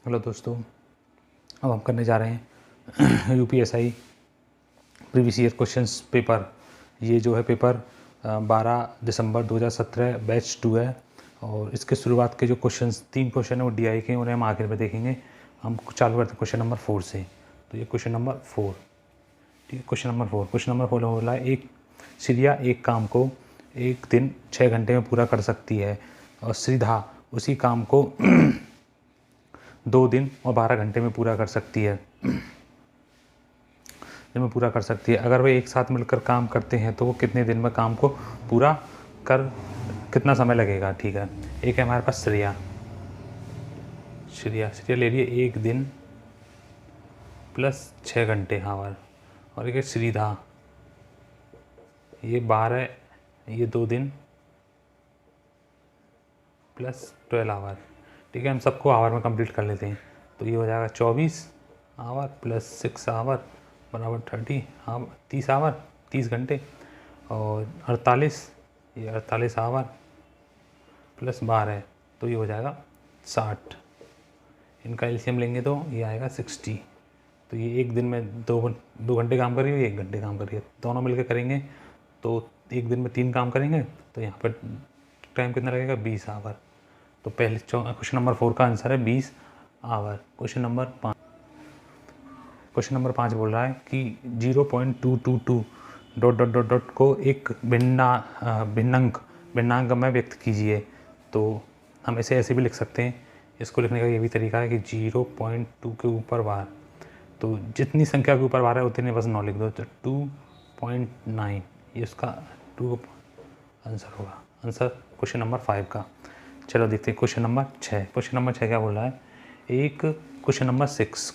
Hello दोस्तों, अब हम करने जा रहे हैं UPSI previous year questions paper. ये जो है पेपर 12 दिसंबर 2017 बैच 2 है और इसके शुरुआत के जो क्वेश्चंस 3 क्वेश्चन है वो डीआई के, उन्हें हम आखिर में देखेंगे। हम चालू करते हैं क्वेश्चन नंबर 4 से। तो ये क्वेश्चन नंबर 4, ठीक है। क्वेश्चन नंबर 4 हो रहा है, एक चिड़िया एक काम को एक दिन 6 घंटे में पूरा कर सकती है और सीधा उसी काम को 2 दिन और 12 घंटे में पूरा कर सकती है। अगर वे एक साथ मिलकर काम करते हैं तो वो कितने दिन में काम को पूरा कर कितना समय लगेगा, ठीक है। एक है हमारे पास श्रेया ले लिए 1 दिन प्लस 6 घंटे हावर, और एक है श्रीधा, ये 12, ये 2 दिन प्लस 12 आवर, ठीक है। हम सबको आवर में कंप्लीट कर लेते हैं। तो ये हो जाएगा 24 आवर प्लस 6 आवर बराबर 30 आवर, 30 घंटे, और 48, ये 48 आवर प्लस 12, तो ये हो जाएगा 60। इनका एलसीएम लेंगे तो ये आएगा 60। तो ये एक दिन में 2 घंटे काम कर रही है, 1 घंटे काम कर रही है, दोनों मिलकर करेंगे तो एक दिन में 3 काम करेंगे। तो यहाँ पर टाइम कितना लगेगा, 20 आवर। तो पहले क्वेश्चन नंबर 4 का आंसर है 20 आवर। क्वेश्चन नंबर 5 बोल रहा है कि 0.222 ... को एक भिन्नांक में व्यक्त कीजिए। तो हम इसे ऐसे भी लिख सकते हैं। इसको लिखने का ये भी तरीका है कि 0.2 के ऊपर बार, तो जितनी संख्या के ऊपर बार है उतने बस 9 लिख दो। तो 2.9 ये उसका 2 आंसर होगा, आंसर क्वेश्चन नंबर 5 का। चलो देखते हैं क्वेश्चन नंबर 6। क्वेश्चन नंबर 6 क्या बोल रहा है, एक क्वेश्चन नंबर 6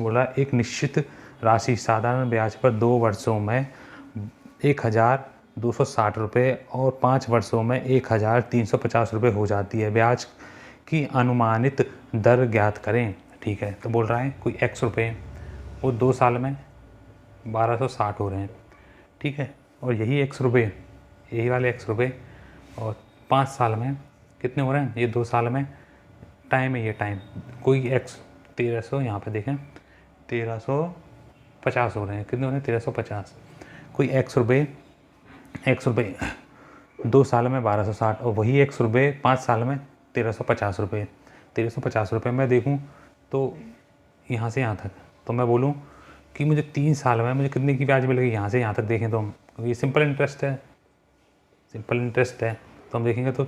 बोल रहा है, एक निश्चित राशि साधारण ब्याज पर 2 वर्षों में 1260 रुपये और 5 वर्षों में 1350 रुपये हो जाती है। ब्याज की अनुमानित दर ज्ञात करें, ठीक है। तो बोल रहा है कोई x रुपये, वो 2 साल में 1260 हो रहे हैं, ठीक है। और यही x रुपये, यही वाले x रुपये, और 5 साल में कितने हो रहे हैं, ये 2 साल में टाइम है, ये टाइम कोई x 1300, यहाँ पे देखें 1350 हो रहे हैं, कितने हो रहे हैं 1350। कोई x रुपये 2 साल में 1260, और वही x रुपये 5 साल में 1350 रुपये। 1350 रुपये मैं देखूँ तो यहाँ से यहाँ तक, तो मैं बोलूँ कि मुझे 3 साल में मुझे कितने की ब्याज मिलेगी, यहाँ से यहाँ तक देखें तो हम, ये सिंपल इंटरेस्ट है, तो हम देखेंगे तो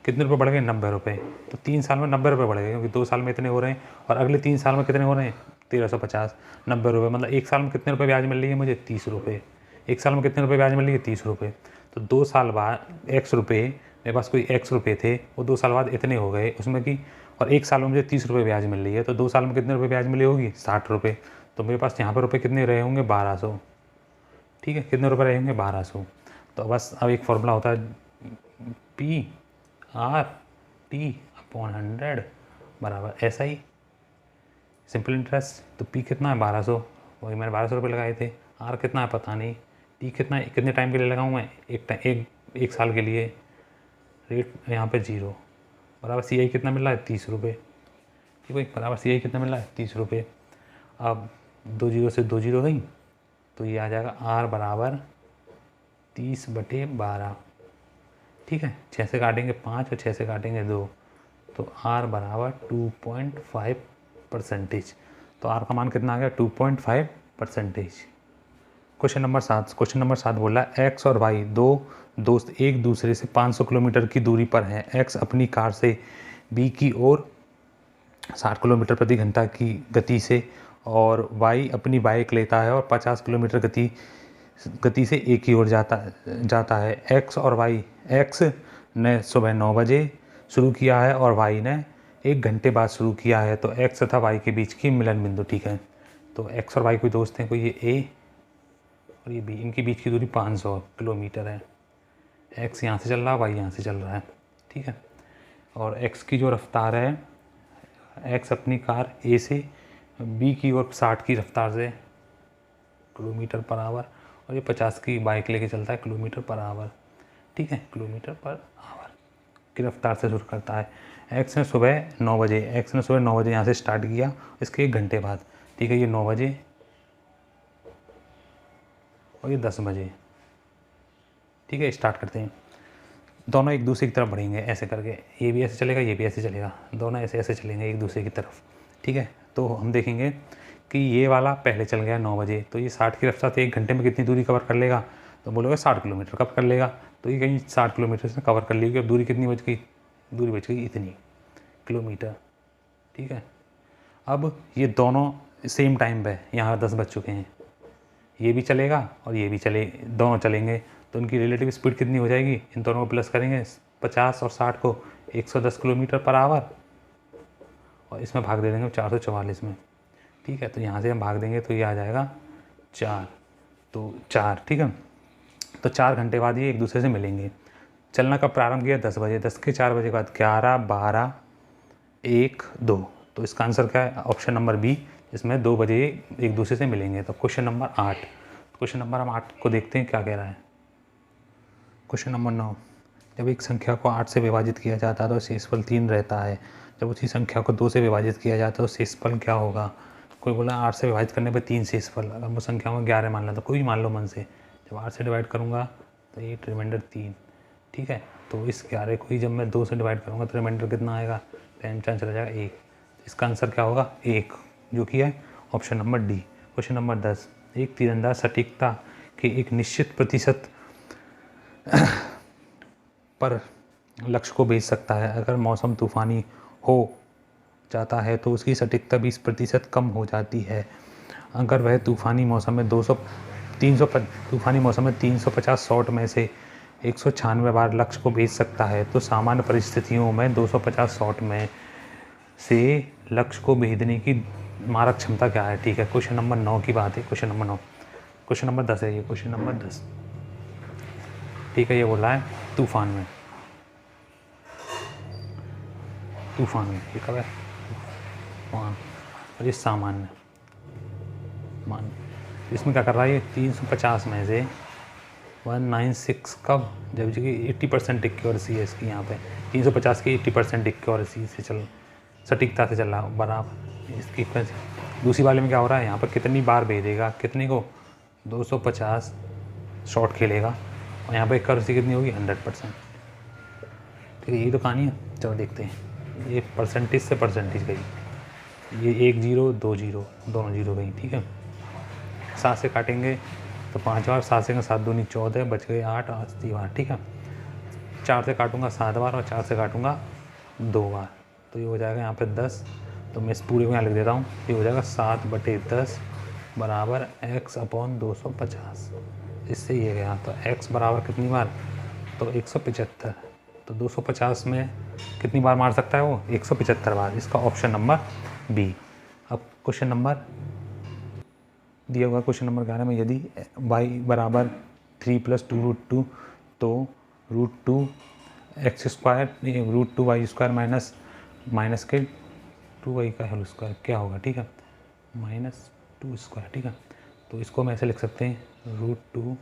कितने रुपए बढ़ गए, 90 रुपये। तो 3 साल में 90 रुपये बढ़ गए, क्योंकि 2 साल में इतने हो रहे हैं और अगले 3 साल में कितने हो रहे हैं 1350, 90 रुपये, मतलब 1 साल में कितने रुपये ब्याज मिल रही है मुझे, 30 रुपये। 1 साल में कितने रुपये ब्याज मिल रही है, 30 रुपये। तो 2 साल बाद x रुपये, मेरे पास कोई x रुपये थे, वो 2 साल बाद इतने हो गए उसमें की, और 1 साल में मुझे 30 रुपये ब्याज मिल रही है। तो 2 साल में कितने रुपये ब्याज मिली होगी, 60 रुपये। तो मेरे पास यहाँ पर रुपये कितने रहे होंगे, 1200, ठीक है। कितने रुपये रहे होंगे, 1200। तो बस अब एक फॉर्मूला होता है P/T/100 बराबर SI, सिंपल इंटरेस्ट। तो P कितना है, 1200, वही मैंने 1200 रुपये लगाए थे। R कितना है पता नहीं, T कितना है, कितने टाइम के लिए लगाऊँ मैं, एक साल के लिए, रेट यहाँ पे 0 बराबर CI कितना मिल रहा है, 30 रुपये, ठीक है बराबर CI कितना मिल रहा है, 30 रुपये। अब 2 0 से 2 0 गई, तो ये आ जाएगा R बराबर 30/12, ठीक है। 6 से काटेंगे 5 और 6 से काटेंगे 2, तो R बराबर 2.5%। तो R का मान कितना आ गया, 2.5%। क्वेश्चन नंबर 7 बोल रहा है x और y दो दोस्त एक दूसरे से 500 किलोमीटर की दूरी पर हैं। x अपनी कार से b की ओर 60 किलोमीटर प्रति घंटा की गति से और y अपनी बाइक लेता है और 50 किलोमीटर गति से a की ओर जाता है। x और y, x ने सुबह 9 बजे शुरू किया है और y ने 1 घंटे बाद शुरू किया है। तो x तथा y के बीच की मिलन बिंदु, ठीक है। तो x और y कोई दोस्त हैं, कोई ये a और ये b, इनके बीच की दूरी 500 किलोमीटर है। x यहाँ से चल रहा है, y यहाँ से चल रहा है, ठीक है। और x की जो रफ्तार है, x अपनी कार a से b की ओर 60 की रफ्तार से किलोमीटर पर आवर, और ये 50 की बाइक लेके चलता है किलोमीटर पर आवर, ठीक है, किलोमीटर पर आवर। की रफ्तार से शुरू करता है। एक्स ने सुबह 9 बजे यहाँ से स्टार्ट किया, इसके 1 घंटे बाद, ठीक है, ये 9 बजे और ये 10 बजे, ठीक है, स्टार्ट करते हैं। दोनों एक दूसरे की तरफ बढ़ेंगे ऐसे करके, ये भी ऐसे चलेगा, ये भी ऐसे चलेगा, दोनों ऐसे ऐसे चलेंगे एक दूसरे की तरफ, ठीक है। तो हम देखेंगे कि ये वाला पहले चल गया 9 बजे, तो ये 60 की रफ्तार से 1 घंटे में कितनी दूरी कवर कर लेगा, तो बोलोगे 60 किलोमीटर कब कर लेगा, तो ये कहीं 60 किलोमीटर से कवर कर लेगी। अब दूरी कितनी बच गई, दूरी बच गई इतनी किलोमीटर, ठीक है। अब ये दोनों सेम टाइम पे, यहाँ 10 बज चुके हैं, ये भी चलेगा और ये भी दोनों चलेंगे, तो उनकी रिलेटिव स्पीड कितनी हो जाएगी, इन दोनों को प्लस करेंगे, 50 और 60 को 110 किलोमीटर पर आवर, और इसमें भाग दे देंगे 444 में, ठीक है। तो यहाँ से हम भाग देंगे तो ये आ जाएगा 4, तो 4, ठीक है। तो 4 घंटे बाद ये एक दूसरे से मिलेंगे। चलना कब प्रारंभ किया, 10 बजे, 10 के 4 बजे के बाद 11, 12, 1, 2, तो इसका आंसर क्या है, ऑप्शन नंबर बी, इसमें 2 बजे एक दूसरे से मिलेंगे। तो क्वेश्चन नंबर 8, क्वेश्चन नंबर हम 8 को देखते हैं क्या कह रहा है। क्वेश्चन नंबर 9, जब एक संख्या को 8 से विभाजित किया जाता है तो शेषफल 3 रहता है, जब उसी संख्या को 2 से विभाजित किया जाता है तो शेषफल क्या होगा। कोई बोला 8 से विभाजित करने पर 3 शेषफल, अगर मैं संख्या में 11 मान लें तो कोई भी मान लो मन से, जब 8 से डिवाइड करूँगा तो 8 रिमाइंडर 3, ठीक है। तो इस 11 को ही जब मैं 2 से डिवाइड करूँगा तो रिमाइंडर कितना आएगा, टाइम चांस चला जाएगा 1, इसका आंसर क्या होगा 1, जो कि है option number D. Question number 10, एक तीरंदाज सटीकता के एक निश्चित प्रतिशत पर लक्ष्य को भेज सकता है, अगर मौसम तूफ़ानी हो जाता है तो उसकी सटीकता 20% कम हो जाती है। अगर वह तूफ़ानी मौसम में 350 शॉट में से 196 बार लक्ष्य को भेज सकता है तो सामान्य परिस्थितियों में 250 शॉट में से लक्ष्य को भेजने की मारक क्षमता क्या है, ठीक है। क्वेश्चन नंबर 9 की बात है, क्वेश्चन नंबर 9, क्वेश्चन नंबर 10 है ये, क्वेश्चन नंबर 10, ठीक है। ये बोला है तूफान में ये कब है, तूफान, और ये सामान्य मान, इसमें क्या कर रहा है ये 350 में से 196 कब, जब कि 80% एक्यूरेसी है इसकी, यहाँ पे 350 की 80% एक्यूरेसी से सटीकता से चल रहा है बराबर इसकी। दूसरी वाले में क्या हो रहा है, यहाँ पर कितनी बार भेजेगा, कितने को 250 शॉट खेलेगा, और यहाँ पर एक्यूरेसी कितनी होगी 100%, ठीक है। यही तो कहानी है, चलो देखते हैं। ये परसेंटेज से परसेंटेज गई, ये 1 0 2 0 दोनों 0 गई, ठीक है। 7 से काटेंगे तो 5 बार, 7 से 7 दूनी 14, बच गए 8, 8 बार, ठीक है। 4 से काटूंगा 7 बार और 4 से काटूंगा 2 बार, तो ये हो जाएगा यहाँ पे 10, तो मैं इस पूरे को यहाँ लिख देता हूँ, ये हो जाएगा 7/10 बराबर x/250, इससे ये गया, तो x बराबर कितनी बार, तो 175, तो 250 में कितनी बार मार सकता है वो, 175 बार, इसका ऑप्शन नंबर बी। अब क्वेश्चन नंबर दिया हुआ क्वेश्चन नंबर 11 में, यदि y बराबर 3 + 2√2 तो √2 y² माइनस के 2y का होल स्क्वायर क्या होगा, ठीक है, -2², ठीक है। तो इसको हम ऐसे लिख सकते हैं √2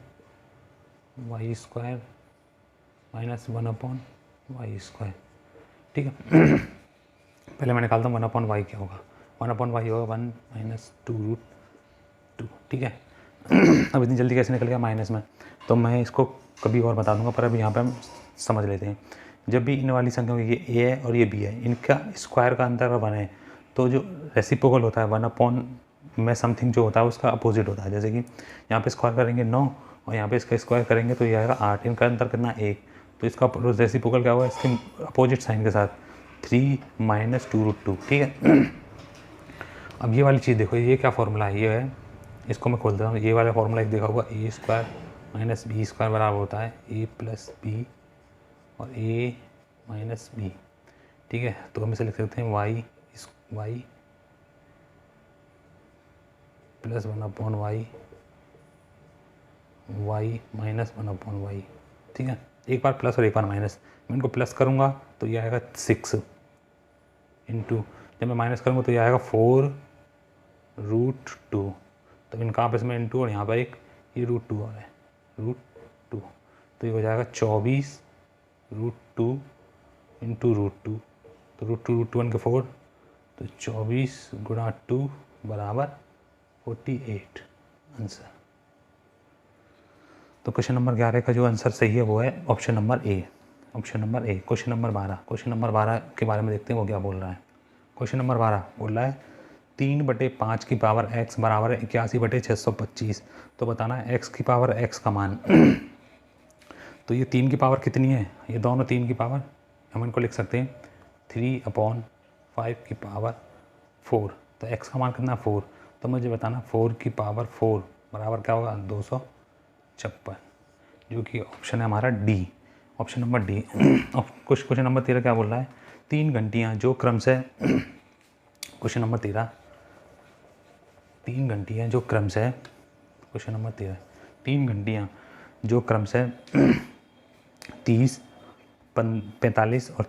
y² -1/y², ठीक है। पहले मैं निकालता हूँ 1/y क्या होगा, 1/y होगा 1 - 2√2, ठीक है। अब इतनी जल्दी कैसे निकल गया माइनस में, तो मैं इसको कभी और बता दूंगा, पर अब यहाँ पे हम समझ लेते हैं। जब भी इन वाली संख्या ये a है और ये b है, इनका स्क्वायर का अंतर 1 है, तो जो रेसिप्रोकल होता है 1/में समथिंग जो होता है उसका अपोजिट होता है। जैसे कि यहाँ पे स्क्वायर करेंगे 9 और यहाँ पे इसका स्क्वायर करेंगे तो ये आएगा 8, इनका अंतर कितना 1, तो इसका रेसिप्रोकल क्या होगा, इसके अपोजिट साइन के साथ 3 - 2√2, ठीक है। अब ये वाली चीज़ देखो, ये क्या फॉर्मूला है, ये है, इसको मैं खोल देता हूँ। ये वाला फॉर्मूला एक देखा होगा, a² - b² बराबर होता है a + b और a - b, ठीक है। तो हम इसे लिख सकते हैं y + 1/y y - 1/y, ठीक है। एक बार प्लस और एक बार माइनस, मैं इनको प्लस करूँगा तो ये आएगा 6 इंटू, जब मैं माइनस करूँगा तो ये आएगा 4√2, तो इनका आपस में इंटू, और यहाँ पर एक ये √2 और है √2, तो ये हो जाएगा 24√2 इंटू √2, तो √2 √1 के 4, तो 24 गुणा 2 बराबर 48 आंसर। तो क्वेश्चन नंबर 11 का जो आंसर सही है वो है option number A. Option number A. Question number 12, question number 12 के बारे में देखते हैं वो क्या बोल रहा है। क्वेश्चन नंबर 12 बोल रहा है 3/5 की पावर x बराबर है 81/625। तो बताना है x की पावर x का मान। तो ये 3 की पावर कितनी है, ये दोनों 3 की पावर, हम इनको लिख सकते हैं 3/5 की पावर 4। तो x का मान कितना 4, तो मुझे बताना 4 की पावर 4 बराबर क्या होगा 256, जो कि ऑप्शन है हमारा D, option number D. Question number 13 क्या बोल रहा है 3 घंटियाँ जो क्रम से, क्वेश्चन नंबर 13 3 घंटियाँ जो क्रम से, क्वेश्चन नंबर 13 3 घंटियाँ जो क्रम से 30, 45 और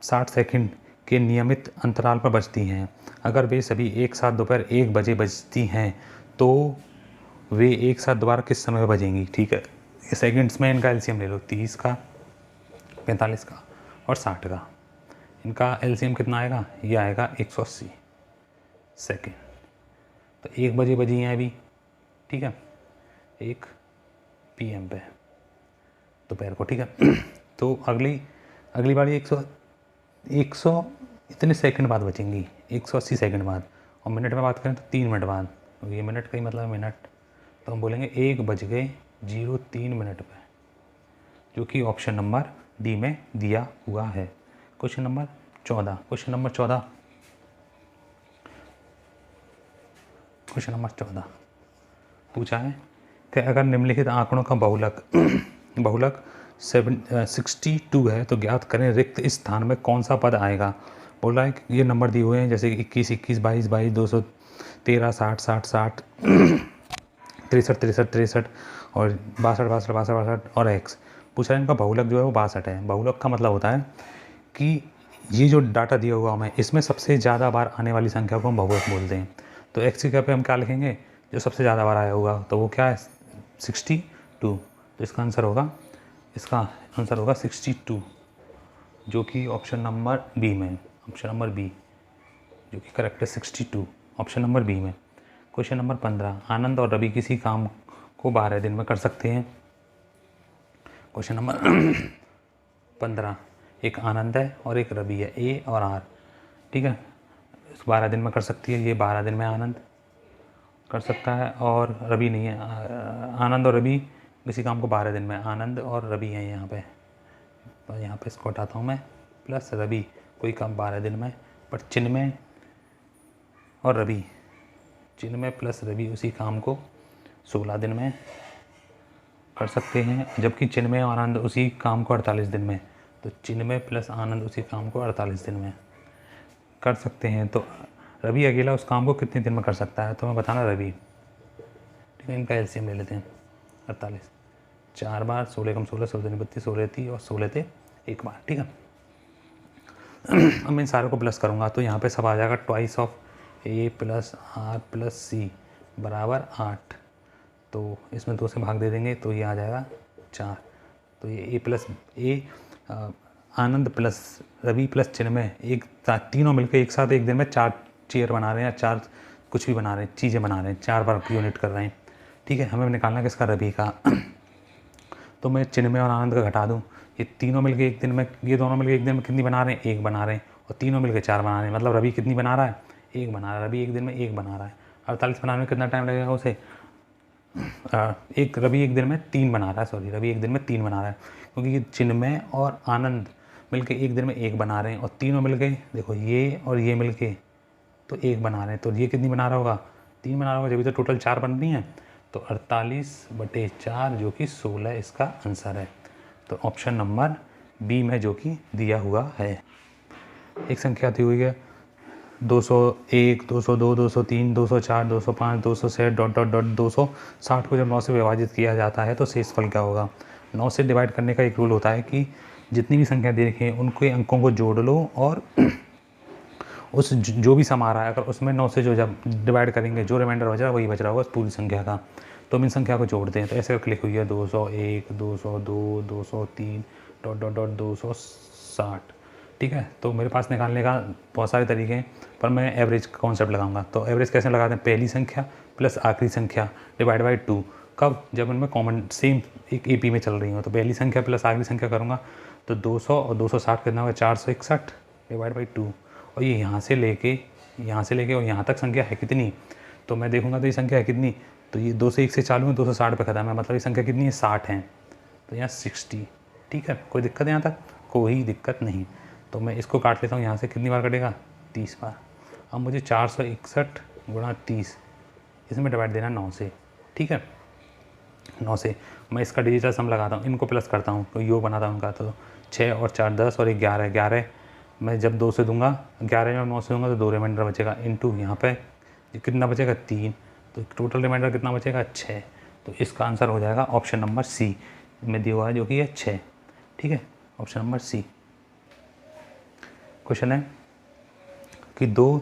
60 सेकंड के नियमित अंतराल पर बजती हैं, अगर वे सभी एक साथ दोपहर 1 बजे बजती हैं तो वे एक साथ दोबारा किस समय बजेंगी। ठीक है, सेकंड्स में इनका एलसीएम ले लो, 30 का, 45 का और 60 का। इनका एलसीएम कितना आएगा, ये आएगा 180 सेकेंड। तो 1 बजे बजी हैं अभी, ठीक है, 1 PM पे दोपहर को, ठीक है। तो अगली बार 100 इतने सेकंड बाद बचेंगी, 180 सेकंड बाद। और मिनट में बात करें तो 3 मिनट बाद, तो ये मिनट का ही मतलब मिनट, तो हम बोलेंगे 1:03 पे, जो कि ऑप्शन नंबर डी में दिया हुआ है। क्वेश्चन नंबर 14, क्वेश्चन नंबर 14 पूछा है कि अगर निम्नलिखित आंकड़ों का बहुलक 62 है तो ज्ञात करें रिक्त स्थान में कौन सा पद आएगा। बोल रहा है कि ये नंबर दिए हुए हैं जैसे 21 21 22 22 213 60 60 60 63 63 63 और 62 62 62 62 और x। पूछा है इनका बहुलक जो है वो 62 है। बहुलक का मतलब होता है कि ये जो डाटा दिया हुआ हमें, इसमें सबसे ज़्यादा बार आने वाली संख्या को हम बहुलक बोलते हैं। तो x की जगह पे हम क्या लिखेंगे, जो सबसे ज़्यादा बार आया होगा, तो वो क्या है 62। तो इसका आंसर होगा 62, जो कि ऑप्शन नंबर बी में, ऑप्शन नंबर बी जो कि करेक्ट है 62, ऑप्शन नंबर बी में। क्वेश्चन नंबर 15, आनंद और रवि किसी काम को 12 दिन में कर सकते हैं। क्वेश्चन नंबर 15, एक आनंद है और एक रवि है, ए और आर, ठीक है, 12 दिन में कर सकती है। ये 12 दिन में आनंद कर सकता है और रवि नहीं है। आनंद और रवि किसी काम को 12 दिन में, आनंद और रवि हैं यहाँ पे, तो यहाँ पे इसको हटाता हूँ मैं, प्लस रवि कोई काम 12 दिन में, पर चिन्मय और रवि, चिन्मय प्लस रवि उसी काम को 16 दिन में कर सकते हैं, जबकि चिन्मय और आनंद उसी काम को 48 दिन में। तो चिन्मय प्लस आनंद उसी काम को 48 दिन में कर सकते हैं। तो रवि अकेला उस काम को कितने दिन में कर सकता है, तो मैं बताना रवि, ठीक है। इनका एलसीएम ले लेते हैं 48, 4 बार 16 कम 16 16 32 16 30 और 16 थे 1 बार, ठीक है। अब मैं इन सारों को प्लस करूँगा तो यहाँ पे सब आ जाएगा twice of A plus R plus C बराबर 8। तो इसमें 2 से भाग दे देंगे तो ये आ जाएगा 4। तो ये ए प्लस ए आनंद प्लस रवि प्लस चिन्मय तीनों मिलकर एक साथ एक दिन में 4 चेयर बना रहे हैं या 4 कुछ भी बना रहे हैं, चीज़ें बना रहे हैं, 4 बार यूनिट कर रहे हैं, ठीक है। हमें निकालना है किसका, रवि का। तो मैं चिन्मय और आनंद का घटा दूँ, ये तीनों मिलकर एक दिन में, ये दोनों मिलकर एक दिन में कितनी बना रहे हैं, 1 बना रहे हैं, और तीनों मिलकर 4 बना रहे हैं, मतलब रवि कितनी बना रहा है, 1 बना रहा है। रवि एक दिन में 1 बना रहा है। 48 बनाने में कितना टाइम लगेगा उसे, रवि एक दिन में 3 बना रहा है, सॉरी रवि एक दिन में 3 बना रहा है, क्योंकि ये चिन्मय और आनंद मिलके एक दिन में 1 बना रहे हैं, और तीनों मिलके देखो ये और ये मिलके तो 1 बना रहे हैं। तो ये कितनी बना रहा होगा, 3 बना रहा होगा, जब तो टोटल 4 बन रही हैं। तो 48/4 जो कि 16 इसका आंसर है। तो ऑप्शन नंबर बी में जो कि दिया हुआ है। एक संख्या दी हुई है 201 202 203 204 205 206 डॉट डॉट डॉट 260 को जब 9 से विभाजित किया जाता है तो शेषफल क्या होगा। 9 से डिवाइड करने का एक रूल होता है कि जितनी भी संख्या दे रखी है उनके अंकों को जोड़ लो और उस जो भी सम आ रहा है अगर उसमें 9 से जो जब डिवाइड करेंगे जो रिमाइंडर बच रहा है वही बच रहा होगा उस पूरी संख्या का। तो हम इन संख्या को जोड़ते हैं। तो ऐसे क्लिक हुई है 201 202 203 डॉट डॉट डॉट 260। ठीक है। तो मेरे पास निकालने का बहुत सारे तरीके हैं, पर मैं एवरेज का कॉन्सेप्ट लगाऊंगा। तो एवरेज कैसे लगाते हैं, पहली संख्या प्लस आखिरी संख्या डिवाइड बाई 2। कब, जब उनमें कॉमन सेम एक AP में चल रही हो। तो पहली संख्या प्लस आखिरी संख्या करूँगा तो 200 और 260 कितना होगा, 461 डिवाइड बाई 2। और ये यहाँ से लेके और यहाँ तक संख्या है कितनी, तो मैं देखूँगा तो ये संख्या है कितनी, तो ये 201 से चालू है, 260 पे ख़त्म है, मतलब ये संख्या कितनी है, 60 है। तो यहाँ 60, ठीक है। कोई दिक्कत है यहाँ तक, कोई दिक्कत नहीं। तो मैं इसको काट लेता हूँ, यहाँ से कितनी बार कटेगा, 30 बार। अब मुझे 461 गुणा 30 इसमें डिवाइड देना 9 से, ठीक है। 9 से मैं इसका डिजिटल सम लगाता हूँ, इनको प्लस करता हूँ तो योग बनाता हूँ उनका। तो 6 और 4 10 और 11 11 मैं जब 2 से दूंगा, 11 में 9 से दूंगा तो 2 रिमाइंडर बचेगा, इनटू यहाँ पे कितना बचेगा, 3। तो टोटल रिमाइंडर कितना बचेगा, 6। तो इसका आंसर हो जाएगा ऑप्शन नंबर सी में दिया हुआ है, जो कि है 6, ठीक है। Option number C. क्वेश्चन है कि 2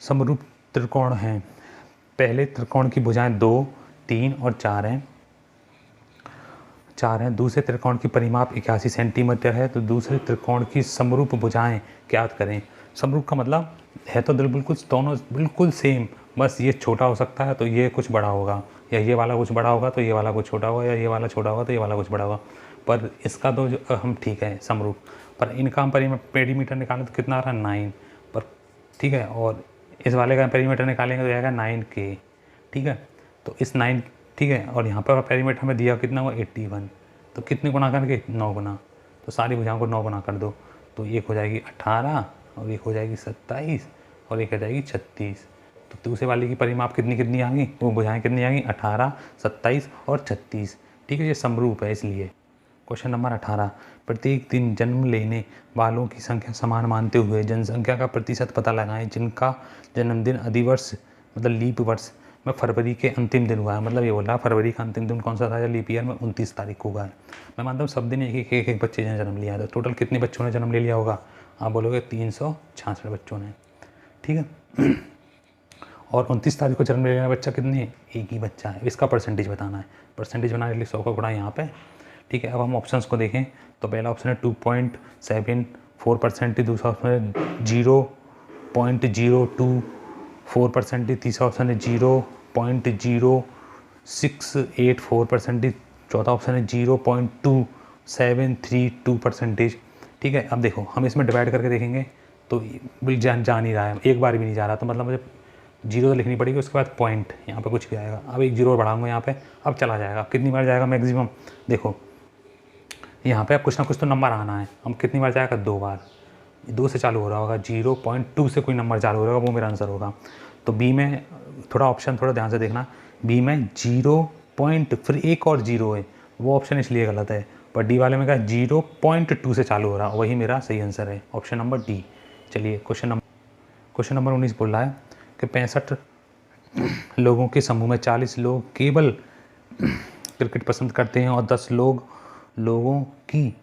समरूप त्रिकोण हैं। पहले त्रिकोण की भुजाएं 2, 3 और 4 हैं। दूसरे त्रिकोण की परिमाप 81 सेंटीमीटर है। तो दूसरे त्रिकोण की समरूप भुजाएं ज्ञात करें। समरूप का मतलब है तो बिल्कुल दोनों बिल्कुल सेम, बस ये छोटा हो सकता है तो ये कुछ बड़ा होगा, या ये वाला कुछ बड़ा होगा तो ये वाला कुछ छोटा होगा, या ये वाला छोटा होगा तो ये वाला कुछ बड़ा होगा। पर इसका तो जो हम ठीक है समरूप, पर इनका हम पेरीमीटर निकालें तो कितना आ रहा है, 9 पर, ठीक है। और इस वाले का पेरीमीटर निकालेंगे तो जाएगा 9K, ठीक है। तो इस 9, ठीक है। और यहाँ पर पेरीमीटर हमें दिया कितना हुआ, 81। तो कितने गुना करके, 9 गुना। तो सारी भुजाओं को 9 गुना कर दो, तो एक हो जाएगी 18 और एक हो जाएगी 27 और एक हो जाएगी 36। तो दूसरे वाले की परिमाप कितनी आ गई, वो भुजाएँ कितनी आ गई, 18, 27 और 36, ठीक है। ये समरूप है इसलिए। क्वेश्चन नंबर 18, प्रत्येक दिन जन्म लेने वालों की संख्या समान मानते हुए जनसंख्या का प्रतिशत पता लगाएं जिनका जन्मदिन अधिवर्ष मतलब लीप वर्ष में फरवरी के अंतिम दिन हुआ है। मतलब ये बोल रहा है फरवरी का अंतिम दिन कौन सा था, लीप ईयर में 29 तारीख को हुआ है। मैं मानता हूँ सब दिन एक बच्चे ने जन्म लिया है। तो टोटल कितने बच्चों ने जन्म ले लिया होगा, आप बोलोगे 366 बच्चों ने, ठीक है। और 29 तारीख को जन्म ले लेना बच्चा कितने, एक ही बच्चा है। इसका परसेंटेज बताना है। परसेंटेज बनाने के लिए 100 का गुणा यहाँ पे, ठीक है। अब हम ऑप्शंस को देखें तो पहला ऑप्शन है 2.74%, दूसरा ऑप्शन है 0.024%, तीसरा ऑप्शन है 0.0684%, चौथा ऑप्शन है 0.2732%, ठीक है। अब देखो हम इसमें डिवाइड करके देखेंगे तो जा नहीं रहा है, एक बार भी नहीं जा रहा, तो मतलब मुझे 0 तो लिखनी पड़ेगी, उसके बाद पॉइंट यहाँ पे कुछ भी आएगा। अब एक 0 बढ़ाऊंगा यहाँ पे, अब चला जाएगा। अब कितनी बार जाएगा मैक्सिमम, देखो यहाँ पे अब कुछ ना कुछ तो नंबर आना है। हम कितनी बार जाएगा, 2 बार। 2 से चालू हो रहा होगा, 0.2 से कोई नंबर चालू हो रहा होगा, वो मेरा आंसर होगा। तो बी में थोड़ा ऑप्शन थोड़ा ध्यान से देखना, बी में 0 पॉइंट फिर एक और 0 है, वो ऑप्शन इसलिए गलत है। पर डी वाले में कहा 0.2 से चालू हो रहा, वही मेरा सही आंसर है, ऑप्शन नंबर डी। चलिए क्वेश्चन नंबर 19 बोल रहा है कि 65 लोगों के समूह में 40 लोग केवल क्रिकेट पसंद करते हैं और 10 लोगों की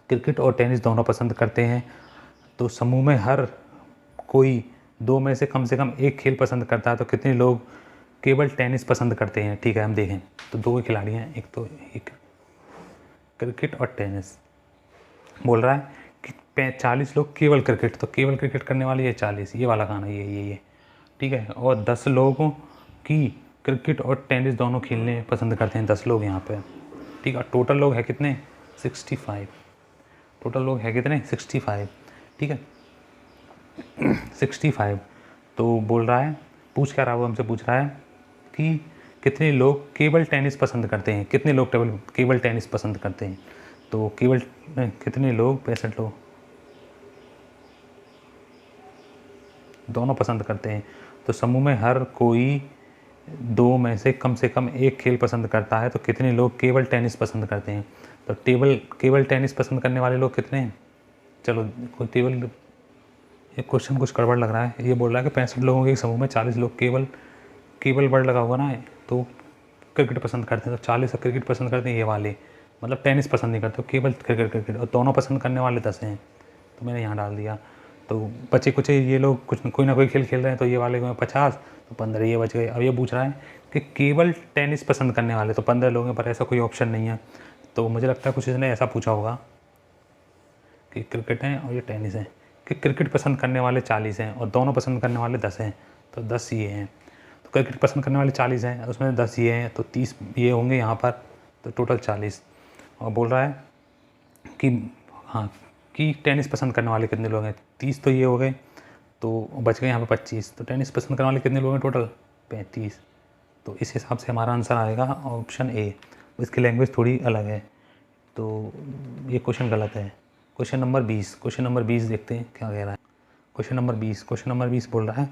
क्रिकेट और टेनिस दोनों पसंद करते हैं। तो समूह में हर कोई 2 में से कम एक खेल पसंद करता है, तो कितने लोग केवल टेनिस पसंद करते हैं, ठीक है। हम देखें तो 2 खिलाड़ी हैं, एक तो एक क्रिकेट और टेनिस। बोल रहा है कि 40 लोग केवल क्रिकेट, तो केवल क्रिकेट करने वाले ये 40, ये वाला गाना ये, ठीक है। और 10 लोगों की क्रिकेट और टेनिस दोनों खेलने पसंद करते हैं, 10 लोग यहाँ पे, ठीक है। टोटल लोग हैं कितने, 65। टोटल लोग हैं कितने, 65, ठीक है। 65। तो बोल रहा है, पूछ क्या रहा है वो हमसे, पूछ रहा है कि कितने लोग केवल टेनिस पसंद करते हैं, कितने लोग केवल टेनिस पसंद करते हैं। तो केवल कितने लोग, 65 लोग दोनों पसंद करते हैं। तो समूह में हर कोई 2 में से कम एक खेल पसंद करता है, तो कितने लोग केवल टेनिस पसंद करते हैं। तो केवल टेनिस पसंद करने वाले लोग कितने हैं, चलो केवल, ये क्वेश्चन कुछ गड़बड़ लग रहा है। ये बोल रहा है कि 65 लोगों के समूह में 40 लोग केवल वर्ड लगा हुआ ना है, तो क्रिकेट पसंद करते हैं। तो 40 क्रिकेट पसंद करते हैं ये वाले, मतलब टेनिस पसंद नहीं करते, केवल क्रिकेट, और दोनों पसंद करने वाले 10 हैं, तो मैंने यहाँ डाल दिया। तो बचे कुछ ये लोग कोई ना कोई खेल खेल रहे हैं, तो ये वाले में 50, तो 15 ये बच गए। अब ये पूछ रहा है कि केवल टेनिस पसंद करने वाले, तो 15 लोग हैं, पर ऐसा कोई ऑप्शन नहीं है। तो मुझे लगता है कुछ इसने ऐसा पूछा होगा कि क्रिकेट है और ये टेनिस है, कि क्रिकेट पसंद करने वाले 40 हैं और दोनों पसंद करने वाले 10 हैं, तो 10 ये हैं। तो क्रिकेट पसंद करने वाले 40 हैं, उसमें 10 ये हैं, तो 30 ये होंगे यहाँ पर, तो टोटल 40। और बोल रहा है कि हाँ कि टेनिस पसंद करने वाले कितने लोग हैं, 30 तो ये हो गए, तो बच गए यहाँ पे 25। तो टेनिस पसंद करने वाले कितने लोग हैं टोटल, 35। तो इस हिसाब से हमारा आंसर आएगा ऑप्शन ए। इसकी लैंग्वेज थोड़ी अलग है, तो ये क्वेश्चन गलत है। क्वेश्चन नंबर 20 देखते हैं क्या कह रहा है। क्वेश्चन नंबर 20 बोल रहा है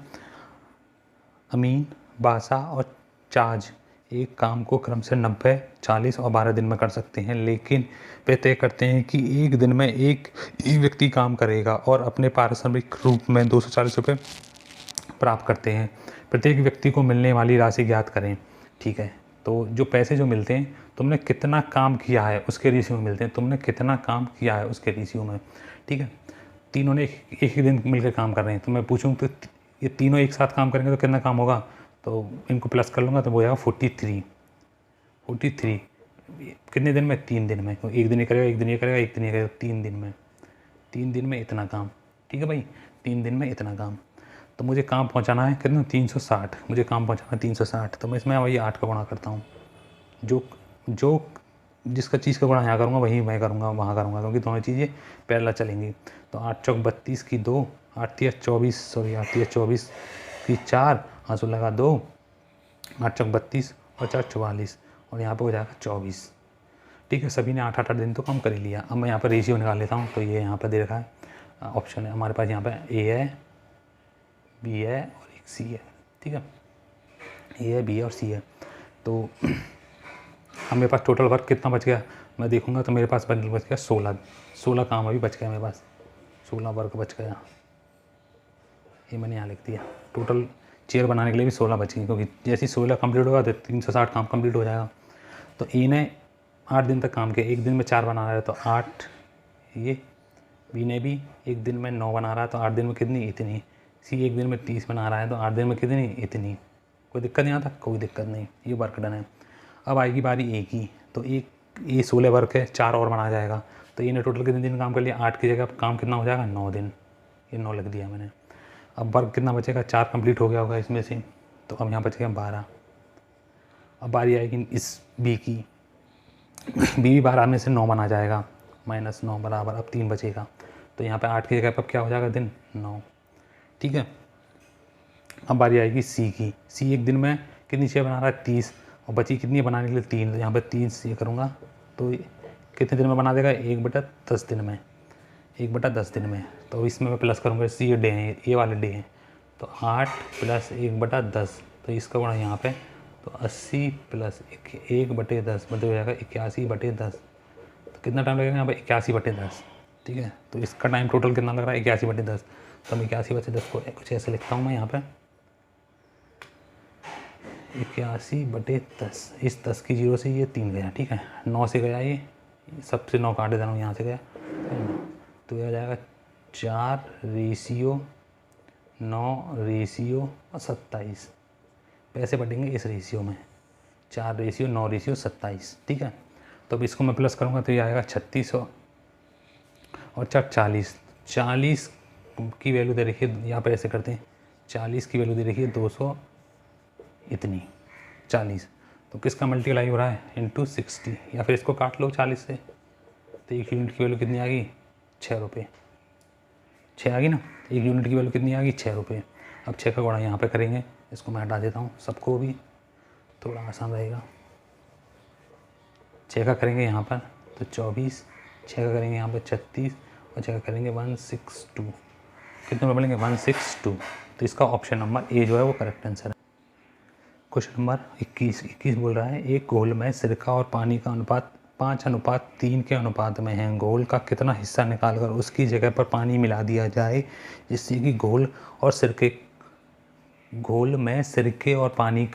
अमीन, बासा और चार्ज एक काम को क्रम से 90, 40 और 12 दिन में कर सकते हैं, लेकिन वे तय करते हैं कि एक दिन में एक ही व्यक्ति काम करेगा और अपने पारिश्रमिक रूप में 240 रुपये प्राप्त करते हैं। प्रत्येक व्यक्ति को मिलने वाली राशि ज्ञात करें। ठीक है, तो जो पैसे जो मिलते हैं, तुमने कितना काम किया है उसके रेशियो में मिलते हैं, तुमने कितना काम किया है उसके रेशियो में। ठीक है, तीनों ने एक ही दिन मिलकर काम कर रहे हैं, तो मैं पूछूँ तो ये तीनों एक साथ काम करेंगे तो कितना काम होगा, तो इनको प्लस कर लूँगा तो वो आएगा 43। कितने दिन में, 3 दिन में। एक दिन ये करेगा, एक दिन ये करेगा, एक दिन ये करेगा, 3 दिन में इतना काम। ठीक है भाई, 3 दिन में इतना काम। तो मुझे काम पहुंचाना है कितना, 360। मुझे काम पहुंचाना है 360, तो मैं इसमें वही 8 का गुणा करता हूँ। जो जिसका चीज़ का गुणा यहाँ करूँगा वही मैं करूँगा वहाँ करूँगा, क्योंकि दोनों चीज़ें पैरेलल चलेंगी। तो 8 चौक 32 की 2, 8 तिया 24 की 4, आंसू लगा 2, 8 चौक 32 और 4 44, और यहाँ पर हो जाएगा 24। ठीक है, सभी ने 8-8 दिन तो कम कर ही लिया। अब मैं यहाँ पर रेशियो निकाल लेता हूँ। तो ये यहाँ पर दे रखा है ऑप्शन है हमारे पास, यहाँ पर ए है, बी है और एक सी है। ठीक है, ए है, बी है और सी है। तो अब मेरे पास टोटल वर्क कितना बच गया, मैं देखूंगा तो मेरे पास बच गया 16 काम अभी बच गया मेरे पास, 16 वर्क बच गया। ये मैंने यहाँ लिख दिया। टोटल चेयर बनाने के लिए भी 16 बच गई, क्योंकि जैसे 16 कंप्लीट होगा तो 360 काम कंप्लीट हो जाएगा। तो ए ने 8 दिन तक काम किया, एक दिन में 4 बना रहा है तो 8 ये, बी ने भी एक दिन में 9 बना रहा है तो 8 दिन में कितनी, इतनी। सी एक दिन में 30 बना रहा है तो 8 दिन में कितनी, इतनी। कोई दिक्कत नहीं आता, कोई दिक्कत नहीं, ये वर्क डन है। अब आएगी बारी ए की। तो एक ये 16 वर्क है, 4 और बना जाएगा। तो ये ने टोटल कितने दिन काम कर लिया, 8 की जगह काम कितना हो जाएगा, 9 दिन। ये 9 लिख दिया मैंने। अब वर्क कितना बचेगा, 4 कंप्लीट हो गया होगा इसमें से, तो अब यहाँ बचेगा 12। अब बारी आएगी इस बी की। बी भी 12 में से 9 बना जाएगा, -9 बराबर, अब 3 बचेगा। तो यहाँ पे 8 की जगह पर क्या हो जाएगा दिन, 9। ठीक है, अब बारी आएगी सी की। सी एक दिन में कितनी चेयर बना रहा है, 30, और बची कितनी बनाने के लिए, 3। तो यहाँ पर 3 से करूँगा तो कितने दिन में बना देगा, 1/10 दिन में, 1/10 दिन में। तो इसमें मैं प्लस करूँगा, सी डे हैं, ये वाले डे हैं, तो 8 + 1/10, तो इसका गुणा यहाँ पे, तो 80 + 1/10 मतलब हो जाएगा 81/10। तो कितना टाइम लगेगा यहाँ पे, 81/10। ठीक है, तो इसका टाइम टोटल कितना लग रहा है, 81/10। तो मैं 81/10 को कुछ ऐसे लिखता हूँ मैं यहाँ पे, 81/10। इस 10 की 0 से ये 3 गया। ठीक है, 9 से गया, ये सबसे 9 काटे दे रहा हूँ, यहाँ से गया तो यह हो जाएगा 4:9:27। पैसे बटेंगे इस रेशियो में, 4:9:27। ठीक है, तो अब इसको मैं प्लस करूँगा तो ये आएगा 36 और 4 40। 40 की वैल्यू दे रखी है, यहाँ पर ऐसे करते हैं, 40 की वैल्यू दे रखी है 200 इतनी, 40। तो किसका मल्टीप्लाई हो रहा है, इंटू 60, या फिर इसको काट लो 40 से। तो एक यूनिट की वैल्यू कितनी आ गई, 6 रुपये। 6 आ गई ना, एक यूनिट की वैल्यू कितनी आ गई, 6 रुपये। अब 6 का गुणा यहाँ पे करेंगे, इसको मैं हटा देता हूँ, सबको भी थोड़ा आसान रहेगा। 6 का करेंगे यहाँ पर तो 24, 6 का करेंगे यहाँ पर 36, और 6 का करेंगे 162। कितने में बढ़ेंगे, 162। तो इसका ऑप्शन नंबर ए जो है वो करेक्ट आंसर है। क्वेश्चन नंबर 21 बोल रहा है, एक घोल में सिरका और पानी का अनुपात 5:3 के अनुपात में है। घोल का कितना हिस्सा निकालकर उसकी जगह पर पानी मिला दिया जाए जिससे कि घोल में सिरके और पानी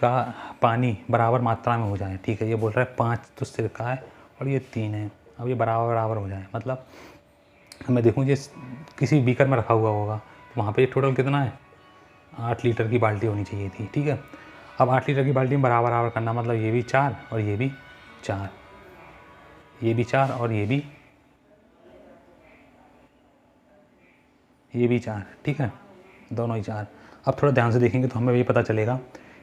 बराबर मात्रा में हो जाए। ठीक है, ये बोल रहा है 5 तो सिरका है और ये 3 है। अब ये बराबर बराबर हो जाए, मतलब मैं देखूँ ये किसी बीकर में रखा हुआ होगा, तो वहाँ पे टोटल कितना है, 8 लीटर की बाल्टी होनी चाहिए थी। ठीक है, अब 8 लीटर की बाल्टी में बराबर बराबर करना, मतलब ये भी 4 और ये भी 4, ये भी 4 और ये भी ये भी 4, ठीक है, दोनों ही 4। अब थोड़ा ध्यान से देखेंगे तो हमें ये पता चलेगा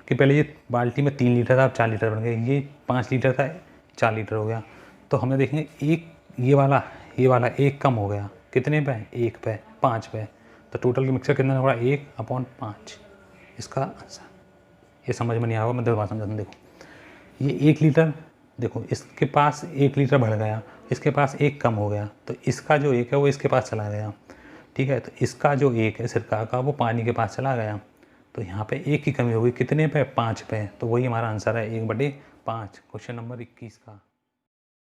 कि पहले ये बाल्टी में 3 लीटर था, अब 4 लीटर बन गया, ये 5 लीटर था, 4 लीटर हो गया। तो हमने देखेंगे एक ये वाला एक कम हो गया, कितने पे? 1 पे, 5 पे। तो टोटल मिक्सर कितना होगा? 1/5 इसका आंसर। ये समझ में नहीं आएगा, मैं दोबारा समझाता हूँ। देखो ये 1 लीटर, देखो इसके पास 1 लीटर बढ़ गया, इसके पास 1 कम हो गया, तो इसका जो 1 है वो इसके पास चला गया, ठीक है। तो इसका जो 1 है सिरका का वो पानी के पास चला गया, तो यहाँ पे 1 की कमी होगी, कितने पे? 5 पे। तो वही हमारा आंसर है 1/5। क्वेश्चन नंबर 21 का।